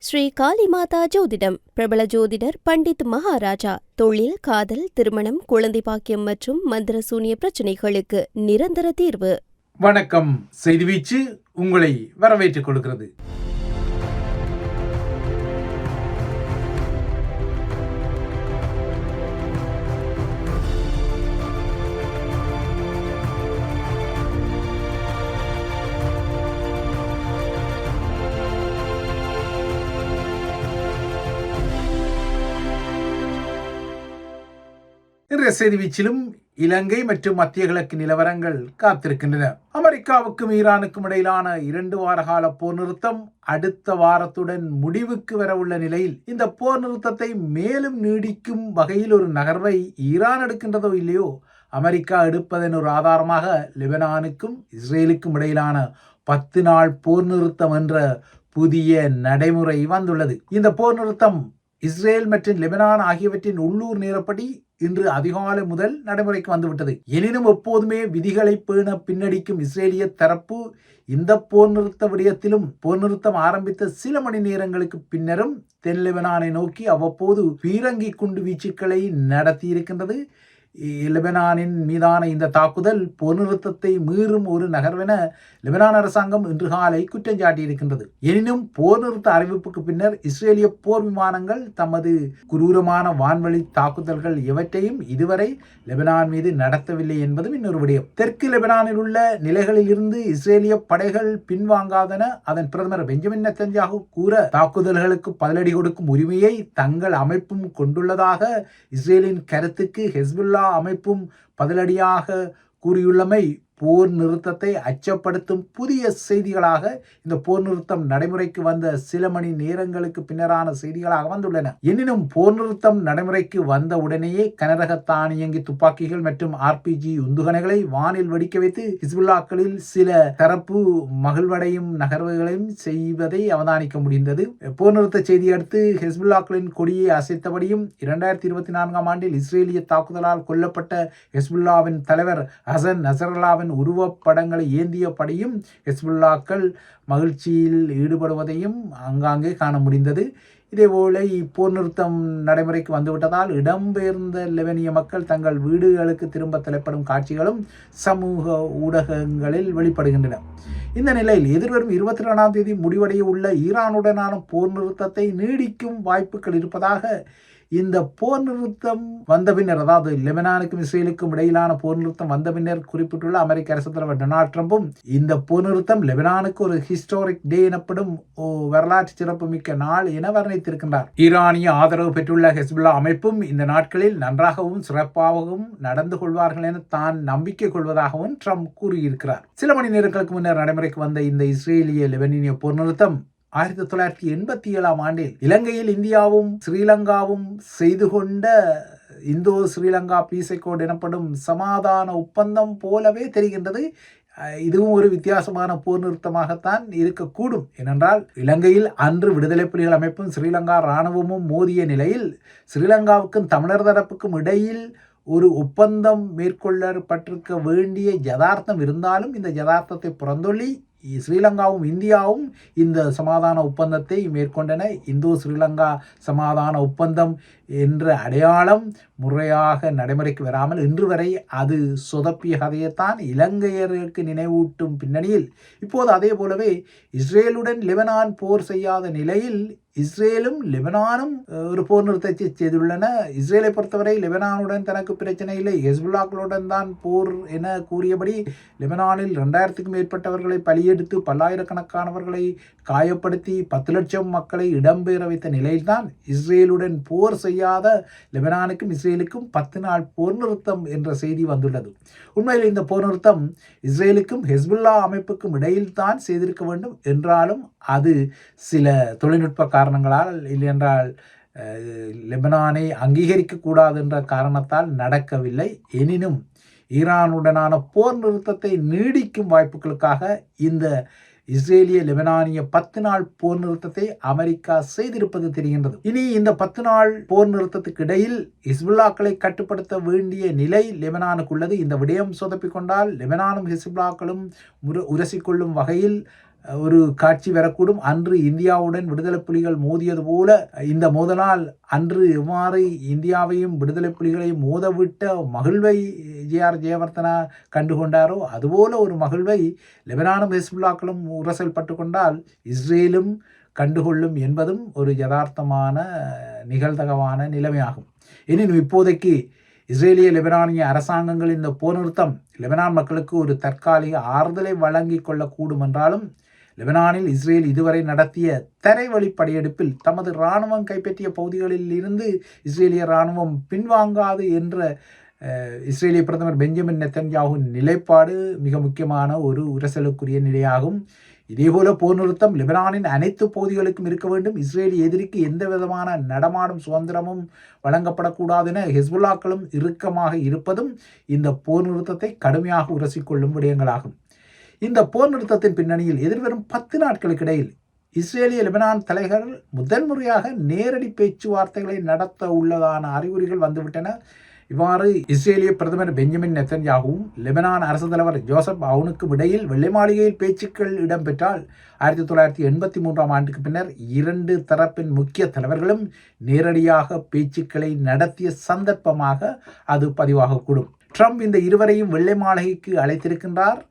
ஸ்ரீ காளிமாதா ஜோதிடம் பிரபல ஜோதிடர் பண்டித் மகாராஜா. தொழில், காதல், திருமணம், குழந்தை பாக்கியம் மற்றும் மந்திர சூனிய பிரச்சனைகளுக்கு நிரந்தர தீர்வு. வணக்கம். செய்தி வீச்சு உங்களை வரவேற்றுக் கொள்கிறது. இன்றைய செய்தி வீச்சிலும் இலங்கை மற்றும் மத்திய கிழக்கு நிலவரங்கள் காத்திருக்கின்றன. அமெரிக்காவுக்கும் ஈரானுக்கும் இடையிலான 2 வார கால போர் நிறுத்தம் அடுத்த வாரத்துடன் முடிவுக்கு வரவுள்ள நிலையில் இந்த போர் நிறுத்தத்தை மேலும் நீடிக்கும் வகையில் ஒரு நகர்வை ஈரான் எடுக்கின்றதோ இல்லையோ, அமெரிக்கா எடுப்பதன் ஒரு ஆதாரமாக லெபனானுக்கும் இஸ்ரேலுக்கும் இடையிலான 10 நாள் போர் நிறுத்தம் என்ற புதிய நடைமுறை வந்துள்ளது. இந்த போர் நிறுத்தம் இஸ்ரேல் மற்றும் லெபனான் ஆகியவற்றின் உள்ளூர் நேரப்படி இன்று அதிகாலை முதல் நடைமுறைக்கு வந்துவிட்டது. எனினும் எப்போதுமே விதிகளை பேண பின்னடிக்கும் இஸ்ரேலிய தரப்பு இந்த போர் நிறுத்த விடயத்திலும் போர் நிறுத்தம் ஆரம்பித்த சில மணி நேரங்களுக்கு பின்னரும் தென் லெபனானை நோக்கி அவ்வப்போது பீரங்கி குண்டு வீச்சுக்களை நடத்தியிருக்கின்றது. லெபனானின் மீதான இந்த தாக்குதல் போர் நிறுத்தத்தை மீறும் ஒரு நகர்வென லெபனான் அரசாங்கம் இன்று காலை குற்றம் சாட்டியிருக்கின்றது. எனினும் போர் நிறுத்த அறிவிப்புக்கு பின்னர் இஸ்ரேலிய போர் விமானங்கள் தமது குரூரமான வான்வழி தாக்குதல்கள் எவற்றையும் இதுவரை லெபனான் மீது நடத்தவில்லை என்பதும் இன்னொரு விடயம். தெற்கு லெபனானில் உள்ள நிலைகளில் இருந்து இஸ்ரேலிய படைகள் பின்வாங்காதன அதன் பிரதமர் பெஞ்சமின் நெத்தன்யாகு கூற, தாக்குதல்களுக்கு பதிலடி கொடுக்கும் உரிமையை தங்கள் அமைப்பும் கொண்டுள்ளதாக இஸ்ரேலின் கருத்துக்கு ஹெஸ்புல்லா அமைப்பும் பதிலடியாக கூறியுள்ளமை போர் நிறுத்தத்தை அச்சப்படுத்தும் புதிய செய்திகளாக இந்த போர் நிறுத்தம் நடைமுறைக்கு வந்த சில மணி நேரங்களுக்கு பின்னரான செய்திகளாக வந்துள்ளன. எனினும் போர் நிறுத்தம் நடைமுறைக்கு வந்த உடனேயே கனரக தானியங்கி துப்பாக்கிகள் மற்றும் RPG உந்துகணைகளை வானில் வெடிக்க வைத்து ஹிஸ்புல்லாக்களில் சில தரப்பு மகிழ்வடையும் நகர்வுகளையும் செய்வதை அவதானிக்க முடிந்தது. போர் நிறுத்த செய்தி அடுத்து ஹிஸ்புல்லாக்களின் கொடியை அசைத்தபடியும் 2024ஆம் ஆண்டில் இஸ்ரேலிய தாக்குதலால் கொல்லப்பட்ட ஹிஸ்புல்லாவின் தலைவர் ஹசன் நசரல்லாவின் உருவப்படங்களை ஏந்தியபடியும் ஹிஸ்புல்லாக்கள் மகிழ்ச்சியில் ஈடுபடுவதையும் அங்காங்கே காண முடிந்தது. இதேபோல போர் நிறுத்தம் நடைமுறைக்கு வந்துவிட்டதால் இடம்பெயர்ந்த லெபனிய மக்கள் தங்கள் வீடுகளுக்கு திரும்ப தலைப்படும் காட்சிகளும் சமூக ஊடகங்களில் வெளிப்படுகின்றன. இந்த நிலையில் எதிர்வரும் 22ஆம் தேதி முடிவடைய உள்ள ஈரானுடனான போர் நிறுத்தத்தை நீடிக்கும் வாய்ப்புகள் இருப்பதாக இந்த போர் நிறுத்தம் வந்த பின்னர், அதாவது லெபனானுக்கும் இஸ்ரேலுக்கும் இடையிலான போர் நிறுத்தம் வந்த பின்னர் குறிப்பிட்டுள்ள அமெரிக்க அரசு தலைவர் டொனால்ட் ட்ரம்பும் இந்த போர் நிறுத்தம் லெபனானுக்கு ஒரு ஹிஸ்டாரிக் டே எனப்படும் வரலாற்று சிறப்புமிக்க நாள் என வர்ணித்திருக்கின்றார். ஈரானிய ஆதரவு பெற்றுள்ள ஹெஸ்புல்லா அமைப்பும் இந்த நாட்களில் நன்றாகவும் சிறப்பாகவும் நடந்து கொள்வார்கள் என தான் நம்பிக்கை கொள்வதாகவும் ட்ரம்ப் கூறியிருக்கிறார். சில மணி நேரங்களுக்கு முன்னர் நடைமுறைக்கு வந்த இந்த இஸ்ரேலிய லெபனிய போர் நிறுத்தம் 1987ஆம் ஆண்டில் இலங்கையில் இந்தியாவும் ஸ்ரீலங்காவும் செய்து கொண்ட இந்தோ ஸ்ரீலங்கா பீஸ் அக்கோர்ட் எனப்படும் சமாதான ஒப்பந்தம் போலவே தெரிகின்றது. இதுவும் ஒரு வித்தியாசமான போர் நிறுத்தமாகத்தான் இருக்கக்கூடும். ஏனென்றால் இலங்கையில் அன்று விடுதலை புலிகள் அமைப்பும் ஸ்ரீலங்கா இராணுவமும் மோதிய நிலையில் ஸ்ரீலங்காவுக்கும் தமிழர் தரப்புக்கும் இடையில் ஒரு ஒப்பந்தம் மேற்கொள்ளப்பட்டிருக்க வேண்டிய யதார்த்தம் இருந்தாலும் இந்த யதார்த்தத்தை புறந்தொள்ளி ஸ்ரீலங்காவும் இந்தியாவும் இந்த சமாதான ஒப்பந்தத்தை மேற்கொண்டன. இந்தோ ஸ்ரீலங்கா சமாதான ஒப்பந்தம் என்ற அடையாளம் முறையாக நடைமுறைக்கு வராமல் இன்று வரை அது சொதப்பிய கதையைத்தான் இலங்கையருக்கு நினைவூட்டும் பின்னணியில் இப்போது அதே போலவே இஸ்ரேலுடன் லெபனான் போர் செய்யாத நிலையில் இஸ்ரேலும் லெபனானும் ஒரு போர் நிறுத்தத்தை செய்துள்ளன. இஸ்ரேலை பொறுத்தவரை லெபனானுடன் தனக்கு பிரச்சனை இல்லை, ஹெஸ்புல்லாக்களுடன் தான் போர் என கூறியபடி லெபனானில் 2000க்கும் மேற்பட்டவர்களை பலியெடுத்து பல்லாயிரக்கணக்கானவர்களை காயப்படுத்தி 10 லட்சம் மக்களை இடம்பெயர வைத்த நிலையில்தான் இஸ்ரேலுடன் போர் செய்யாத லெபனானுக்கும் இஸ்ரேலுக்கும் 10 நாள் போர் நிறுத்தம் என்ற செய்தி வந்துள்ளது. உண்மையில் இந்த போர் நிறுத்தம் இஸ்ரேலுக்கும் ஹெஸ்புல்லா அமைப்புக்கும் இடையில் தான் செய்திருக்க வேண்டும். என்றாலும் அது சில தொழில்நுட்ப காரணங்களால், இல்லையென்றால் லெபனானை அங்கீகரிக்கக்கூடாது என்ற காரணத்தால் நடக்கவில்லை. எனினும் ஈரானுடனான போர் நிறுத்தத்தை நீடிக்கும் வாய்ப்புகளுக்காக இந்த இஸ்ரேலிய லெபனானிய 10 நாள் போர் நிறுத்தத்தை அமெரிக்கா செய்திருப்பது தெரிகின்றது. இனி இந்த 10 நாள் போர் நிறுத்தத்துக்கு இடையில் ஹிஸ்புல்லாக்களை கட்டுப்படுத்த வேண்டிய நிலை லெபனானுக்கு உள்ளது. இந்த விடயம் சொதப்பிக் கொண்டால் லெபனானும் ஹிஸ்புல்லாக்களும் உரசிக்கொள்ளும் வகையில் ஒரு காட்சி வரக்கூடும். அன்று இந்தியாவுடன் விடுதலை புலிகள் மோதியது போல இந்த மோதலால் அன்று எவ்வாறு இந்தியாவையும் விடுதலை புலிகளையும் மோதவிட்ட மகிழ்வை ஜெயவர்தனா கண்டுகொண்டாரோ அதுபோல ஒரு மகிழ்வை லெபனானும் ஹெஸ்புல்லாக்களும் உரசல் பட்டு கொண்டால் இஸ்ரேலும் கண்டுகொள்ளும் என்பதும் ஒரு யதார்த்தமான நிகழ்தகவான நிலைமையாகும். எனினும் இப்போதைக்கு இஸ்ரேலிய லெபனானிய அரசாங்கங்கள் இந்த போர் நிறுத்தம் லெபனான் மக்களுக்கு ஒரு தற்காலிக ஆறுதலை வழங்கி கொள்ளக்கூடும் என்றாலும் லெபனானில் இஸ்ரேல் இதுவரை நடத்திய தரைவழி படையெடுப்பில் தமது இராணுவம் கைப்பற்றிய பகுதிகளில் இருந்து இஸ்ரேலிய இராணுவம் பின்வாங்காது என்ற இஸ்ரேலிய பிரதமர் பெஞ்சமின் நெத்தன்யாஹுவின் நிலைப்பாடு மிக முக்கியமான ஒரு உரசலுக்குரிய நிலையாகும். இதேபோல போர் நிறுத்தம் லெபனானின் அனைத்து பகுதிகளுக்கும் இருக்க வேண்டும். இஸ்ரேலிய எதிரிக்கு எந்த விதமான நடமாடும் சுதந்திரமும் வழங்கப்படக்கூடாது என ஹெஸ்புல்லாக்களும் இறுக்கமாக இருப்பதும் இந்த போர் நிறுத்தத்தை கடுமையாக உரசிக்கொள்ளும் விடயங்களாகும். இந்த போர் நிறுத்தத்தின் பின்னணியில் எதிர்வரும் 10 நாட்களுக்கு இடையில் இஸ்ரேலிய லெபனான் தலைவர்கள் முதன்முறையாக நேரடி பேச்சுவார்த்தைகளை நடத்த உள்ளதான அறிகுறிகள் வந்துவிட்டன. இவ்வாறு இஸ்ரேலிய பிரதமர் பெஞ்சமின் நெத்தன்யாஹுவும் லெபனான் அரசு தலைவர் ஜோசப் அவுனுக்கும் இடையில் வெள்ளை மாளிகையில் பேச்சுக்கள் இடம்பெற்றால் 1983 ஆண்டுக்கு பின்னர் 2 தரப்பின் முக்கிய தலைவர்களும் நேரடியாக பேச்சுக்களை நடத்திய சந்தர்ப்பமாக அது பதிவாகக்கூடும். ட்ரம்ப் இந்த இருவரையும் வெள்ளை மாளிகைக்கு அழைத்திருக்கின்றார்.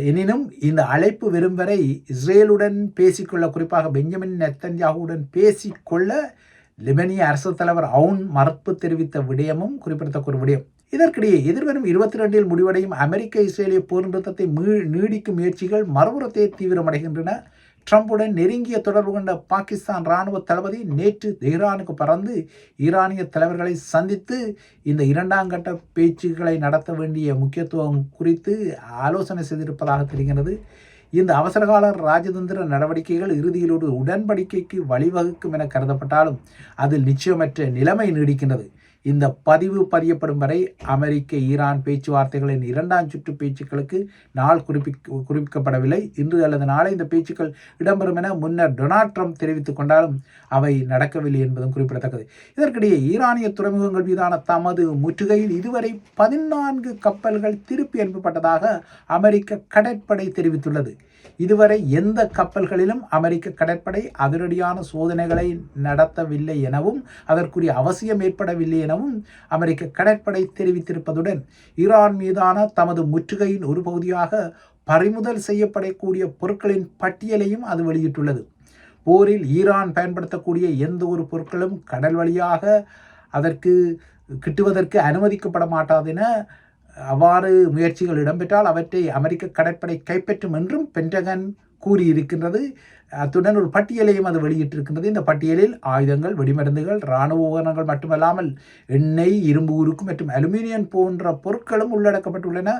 எனினும் இந்த அழைப்பு வெறும் வரை இஸ்ரேலுடன் பேசிக்கொள்ள, குறிப்பாக பெஞ்சமின் நெத்தன்யாஹுவுடன் பேசிக்கொள்ள லெபனிய அரசு தலைவர் அவுன் மறுப்பு தெரிவித்த விடயமும் குறிப்பிடத்தக்க ஒரு விடயம். இதற்கிடையே எதிர்வரும் 22 முடிவடையும் அமெரிக்க இஸ்ரேலிய போர் நிறுத்தத்தை நீடிக்கும் முயற்சிகள் மறுபுறத்தை தீவிரமடைகின்றன. ட்ரம்புடன் நெருங்கிய தொடர்பு கொண்ட பாகிஸ்தான் இராணுவ தளபதி நேற்று தெஹ்ரானுக்கு பறந்து ஈரானிய தலைவர்களை சந்தித்து இந்த 2ஆம் கட்ட பேச்சுக்களை நடத்த வேண்டிய முக்கியத்துவம் குறித்து ஆலோசனை செய்திருப்பதாக தெரிகிறது. இந்த அவசரகால ராஜதந்திர நடவடிக்கைகள் இறுதியில் ஒரு உடன்படிக்கைக்கு வழிவகுக்கும் என கருதப்பட்டாலும் அதில் நிச்சயமற்ற நிலைமை நீடிக்கின்றது. இந்த பதிவு பதியப்படும் வரை அமெரிக்க ஈரான் பேச்சுவார்த்தைகளின் 2ஆம் சுற்று பேச்சுக்களுக்கு நாள் குறிப்பிக்கப்படவில்லை. இன்று அல்லது நாளை இந்த பேச்சுக்கள் இடம்பெறும் என முன்னர் டொனால்ட் ட்ரம்ப் தெரிவித்துக் கொண்டாலும் அவை நடக்கவில்லை என்பதும் குறிப்பிடத்தக்கது. இதற்கிடையே ஈரானிய துறைமுகங்கள் மீதான தமது முற்றுகையில் இதுவரை 14 கப்பல்கள் திருப்பி அனுப்பப்பட்டதாக அமெரிக்க கடற்படை தெரிவித்துள்ளது. இதுவரை எந்த கப்பல்களிலும் அமெரிக்க கடற்படை அதிரடியான சோதனைகளை நடத்தவில்லை எனவும் அதற்குரிய அவசியம் ஏற்படவில்லை எனவும் அமெரிக்க கடற்படை தெரிவித்திருப்பதுடன் ஈரான் மீதான தமது முற்றுகையின் ஒரு பகுதியாக பறிமுதல் செய்யப்படக்கூடிய பொருட்களின் பட்டியலையும் அது வெளியிட்டுள்ளது. போரில் ஈரான் பயன்படுத்தக்கூடிய எந்த ஒரு பொருட்களும் கடல் வழியாக அதற்கு கிட்டுவதற்கு அனுமதிக்கப்பட மாட்டாது என, அவ்வாறு முயற்சிகள் இடம்பெற்றால் அவற்றை அமெரிக்க கடற்படை கைப்பற்றும் என்றும் பென்டகன் கூறியிருக்கின்றது. அத்துடன் ஒரு பட்டியலையும் அது வெளியிட்டிருக்கின்றது. இந்த பட்டியலில் ஆயுதங்கள், வெடிமருந்துகள், இராணுவ உபகரணங்கள் மட்டுமல்லாமல் எண்ணெய், இரும்பு உருக்கு மற்றும் அலுமினியம் போன்ற பொருட்களும் உள்ளடக்கப்பட்டுள்ளன.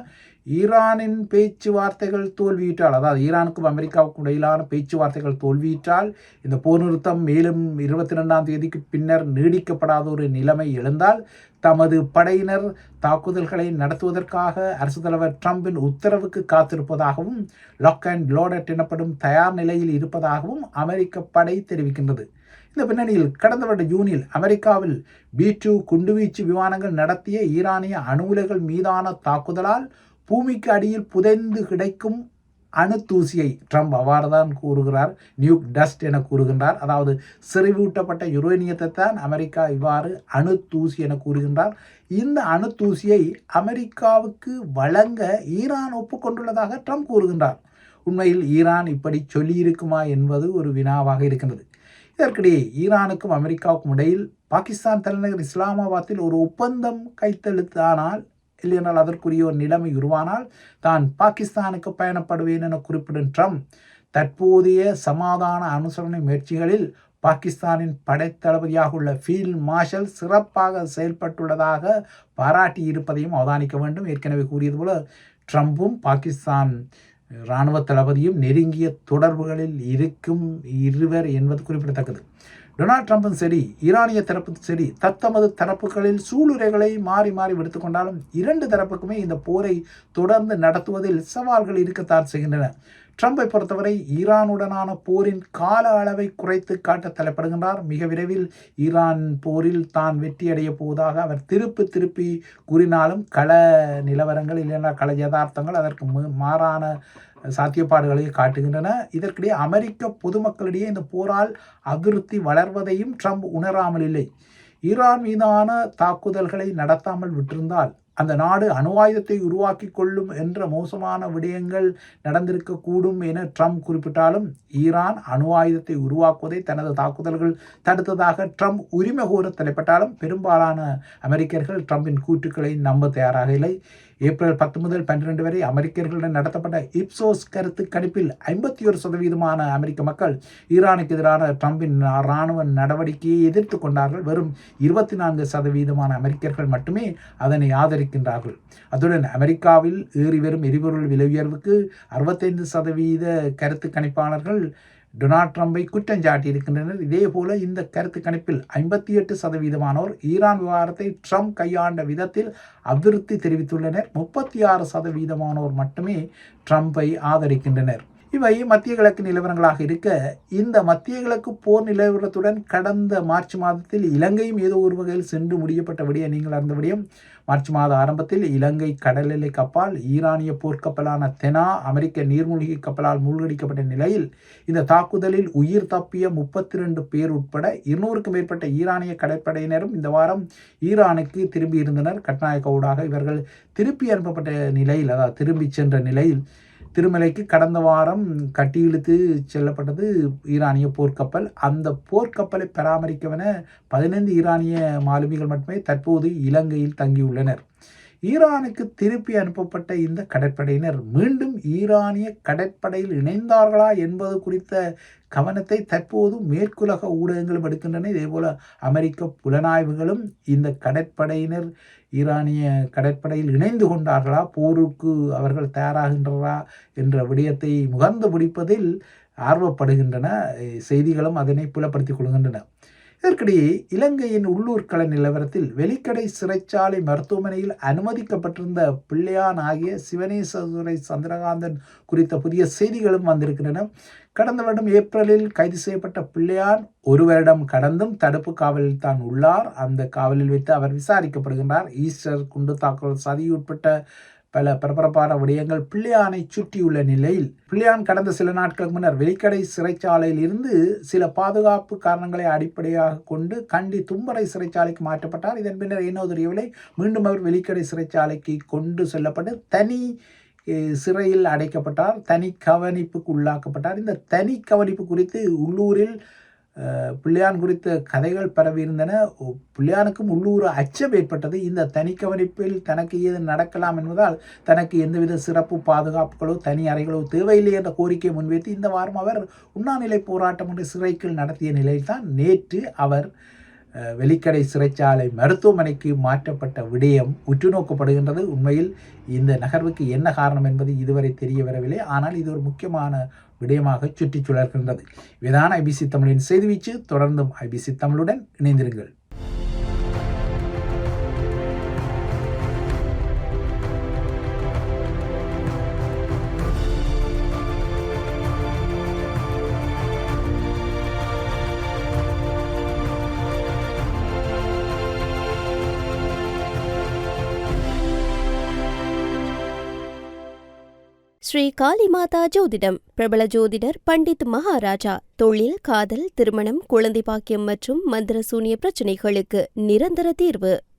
ஈரானின் பேச்சுவார்த்தைகள் தோல்வியிட்டால், அதாவது ஈரானுக்கும் அமெரிக்காவுக்கும் இடையிலான பேச்சுவார்த்தைகள் தோல்வியிட்டால் இந்த போர் நிறுத்தம் மேலும் 22ஆம் தேதிக்கு பின்னர் நீடிக்கப்படாத ஒரு நிலைமை எழுந்தால் தமது படையினர் தாக்குதல்களை நடத்துவதற்காக அரசு தலைவர் ட்ரம்பின் உத்தரவுக்கு காத்திருப்பதாகவும் லாக் அண்ட் லோடட் எனப்படும் தயார் நிலையில் இருப்பதாகவும் அமெரிக்க படை தெரிவிக்கின்றது. இந்த பின்னணியில் கடந்த வருட ஜூனில் அமெரிக்காவில் B-2 குண்டுவீச்சு விமானங்கள் நடத்திய ஈரானிய அணு உலைகள் மீதான தாக்குதலால் பூமிக்கு அடியில் புதைந்து கிடைக்கும் அணு தூசியை ட்ரம்ப் அவ்வாறு தான் கூறுகிறார், நியூக் டஸ்ட் என கூறுகின்றார். அதாவது செறிவூட்டப்பட்ட யுரேனியத்தை தான் அமெரிக்கா இவ்வாறு அணு தூசி என கூறுகின்றார். இந்த அணு தூசியை அமெரிக்காவுக்கு வழங்க ஈரான் ஒப்புக்கொண்டுள்ளதாக ட்ரம்ப் கூறுகின்றார். உண்மையில் ஈரான் இப்படி சொல்லியிருக்குமா என்பது ஒரு வினாவாக இருக்கின்றது. இதற்கிடையே ஈரானுக்கும் அமெரிக்காவுக்கும் இடையில் பாகிஸ்தான் தலைநகர் இஸ்லாமாபாத்தில் ஒரு ஒப்பந்தம் கைத்தெழுத்தானால், இல்லையென்றால் அதற்குரிய ஒரு நிலைமை உருவானால் தான் பாகிஸ்தானுக்கு பயணப்படுவேன் என குறிப்பிடும் ட்ரம்ப் தற்போதைய சமாதான அனுசரணை முயற்சிகளில் பாகிஸ்தானின் படைத்தளபதியாக உள்ள ஃபீல்ட் மார்ஷல் சிறப்பாக செயல்பட்டுள்ளதாக பாராட்டி இருப்பதையும் அவதானிக்க வேண்டும். ஏற்கனவே கூறியது போல ட்ரம்பும் பாகிஸ்தான் இராணுவ தளபதியும் நெருங்கிய தொடர்புகளில் இருக்கும் இருவர் என்பது குறிப்பிடத்தக்கது. டொனால்ட் ட்ரம்பும் சரி, ஈரானிய தரப்பு சரி, தத்தமது தரப்புகளில் சூளுரைகளை மாறி மாறி விடுத்து கொண்டாலும் 2 தரப்புக்குமே இந்த போரை தொடர்ந்து நடத்துவதில் சவால்கள் இருக்கத்தான் செய்கின்றன. ட்ரம்பை பொறுத்தவரை ஈரானுடனான போரின் கால அளவை குறைத்து காட்ட தலைப்படுகின்றார். மிக விரைவில் ஈரான் போரில் தான் வெற்றியடைய போவதாக அவர் திருப்பி கூறினாலும் கள நிலவரங்கள் இல்லைன்னா கள யதார்த்தங்கள் அதற்கு மாறான சாத்தியப்பாடுகளை காட்டுகின்றன. இதற்கிடையே அமெரிக்க பொதுமக்களிடையே இந்த போரால் அதிருப்தி வளர்வதையும் ட்ரம்ப் உணராமல் இல்லை. ஈரான் மீதான தாக்குதல்களை நடத்தாமல் விட்டிருந்தால் அந்த நாடு அணு ஆயுதத்தை உருவாக்கி கொள்ளும் என்ற மோசமான விடயங்கள் நடந்திருக்கக்கூடும் என ட்ரம்ப் குறிப்பிட்டாலும் ஈரான் அணு ஆயுதத்தை உருவாக்குவதை தனது தாக்குதல்கள் தடுத்ததாக ட்ரம்ப் உரிமை கோர தலைப்பட்டாலும் பெரும்பாலான அமெரிக்கர்கள் ட்ரம்பின் கூற்றுக்களை நம்ப தயாராக இல்லை. ஏப்ரல் 10 முதல் 12 வரை அமெரிக்கர்களுடன் நடத்தப்பட்ட இப்சோஸ் கருத்து கணிப்பில் 51% அமெரிக்க மக்கள் ஈரானுக்கு எதிரான ட்ரம்பின் இராணுவ நடவடிக்கையை எதிர்த்து கொண்டார்கள். வெறும் 24% அமெரிக்கர்கள் மட்டுமே அதனை ஆதரிக்கின்றார்கள். அத்துடன் அமெரிக்காவில் ஏறி வரும் எரிபொருள் விலை உயர்வுக்கு 65% கருத்து கணிப்பாளர்கள் டொனால்ட் ட்ரம்பை குற்றம் சாட்டியிருக்கின்றனர். இதேபோல இந்த கருத்து கணிப்பில் 58% ஈரான் விவகாரத்தை ட்ரம்ப் கையாண்ட விதத்தில் அதிருப்தி தெரிவித்துள்ளனர். 36% மட்டுமே ட்ரம்பை ஆதரிக்கின்றனர். இவை மத்திய கிழக்கு நிலவரங்களாக இருக்க, இந்த மத்திய கிழக்கு போர் நிலவரத்துடன் கடந்த மார்ச் மாதத்தில் இலங்கையும் ஏதோ ஒரு வகையில் சென்று முடியப்பட்ட விடயம் நீங்கள் அறிந்த விடயம். மார்ச் மாத ஆரம்பத்தில் இலங்கை கடல் எல்லை கப்பல் ஈரானிய போர்க்கப்பலான தெனா அமெரிக்க நீர்மூழ்கி கப்பலால் மூழ்கடிக்கப்பட்ட நிலையில் இந்த தாக்குதலில் உயிர் தப்பிய 32 பேர் உட்பட 200க்கும் மேற்பட்ட ஈரானிய கடற்படையினரும் இந்த வாரம் ஈரானுக்கு திரும்பி இருந்தனர். கட்நாயக்க ஊடாக இவர்கள் திருப்பி அனுப்பப்பட்ட நிலையில், அதாவது திரும்பி சென்ற நிலையில் திருமலைக்கு கடந்த வாரம் கட்டி இழுத்து செல்லப்பட்டது ஈரானிய போர்க்கப்பல். அந்த போர்க்கப்பலை பராமரிக்கவென 15 ஈரானிய மாலுமிகள் மட்டுமே தற்போது இலங்கையில் தங்கியுள்ளனர். ஈரானுக்கு திருப்பி அனுப்பப்பட்ட இந்த கடற்படையினர் மீண்டும் ஈரானிய கடற்படையில் இணைந்தார்களா என்பது குறித்த கவனத்தை தற்போது மேற்குலக ஊடகங்களும் எடுக்கின்றன. இதேபோல அமெரிக்க புலனாய்வுகளும் இந்த கடற்படையினர் ஈரானிய கடற்படையில் இணைந்து கொண்டார்களா, போருக்கு அவர்கள் தயாராகின்றனரா என்ற விடயத்தை முகர்ந்து பிடிப்பதில் ஆர்வப்படுகின்றன. செய்திகளும் அதனை புலப்படுத்திக் கொள்கின்றன. இதற்கிடையே இலங்கையின் உள்ளூர் கள நிலவரத்தில் வெலிக்கடை சிறைச்சாலை மருத்துவமனையில் அனுமதிக்கப்பட்டிருந்த பிள்ளையான் ஆகிய சிவனேசதுரை சந்திரகாந்தன் குறித்த புதிய செய்திகளும் வந்திருக்கின்றன. கடந்த வருடம் ஏப்ரலில் கைது செய்யப்பட்ட பிள்ளையான் 1 வருடம் கடந்தும் தடுப்பு காவலில் தான் உள்ளார். அந்த காவலில் வைத்து அவர் விசாரிக்கப்படுகின்றார். ஈஸ்டர் குண்டு தாக்குதல் சதி உட்பட்ட பல பரபரப்பான விடயங்கள் பிள்ளையானை சுற்றியுள்ள நிலையில் பிள்ளையான் கடந்த சில நாட்களுக்கு முன்னர் வெலிக்கடை சிறைச்சாலையில் இருந்து சில பாதுகாப்பு காரணங்களை அடிப்படையாக கொண்டு கண்டி தும்பரை சிறைச்சாலைக்கு மாற்றப்பட்டார். இதன் பின்னர் என்ன தெரியவில்லை, மீண்டும் அவர் வெலிக்கடை சிறைச்சாலைக்கு கொண்டு செல்லப்பட்டு தனி சிறையில் அடைக்கப்பட்டார், தனி கவனிப்புக்கு உள்ளாக்கப்பட்டார். இந்த தனி கவனிப்பு குறித்து உள்ளூரில் பிள்ளையான் குறித்த கதைகள் பரவியிருந்தன. பிள்ளையானுக்கும் உள்ளூர் அச்சம் ஏற்பட்டது. இந்த தனி கவனிப்பில் தனக்கு ஏது நடக்கலாம் என்பதால் தனக்கு எந்தவித சிறப்பு பாதுகாப்புகளோ தனி அறைகளோ தேவையில்லை என்ற கோரிக்கையை முன்வைத்து இந்த வாரம் அவர் உண்ணாநிலை போராட்டம் என்று சிறைக்குள் நடத்திய நிலையில்தான் நேற்று அவர் வெலிக்கடை சிறைச்சாலை மருத்துவமனைக்கு மாற்றப்பட்ட விடயம் உற்று நோக்கப்படுகின்றது. உண்மையில் இந்த நகர்வுக்கு என்ன காரணம் என்பது இதுவரை தெரிய வரவில்லை. ஆனால் இது ஒரு முக்கியமான விடயமாக சுற்றி சுழற்கின்றது. இவைதான் ஐபிசி தமிழின் செய்திவீச்சு. தொடர்ந்தும் ஐபிசி தமிழுடன் இணைந்திருங்கள். ஸ்ரீ காளிமாதா ஜோதிடம் பிரபல ஜோதிடர் பண்டித் மகாராஜா. தொழில், காதல், திருமணம், குழந்தை பாக்கியம் மற்றும் மந்திர சூனிய பிரச்சினைகளுக்கு நிரந்தர தீர்வு.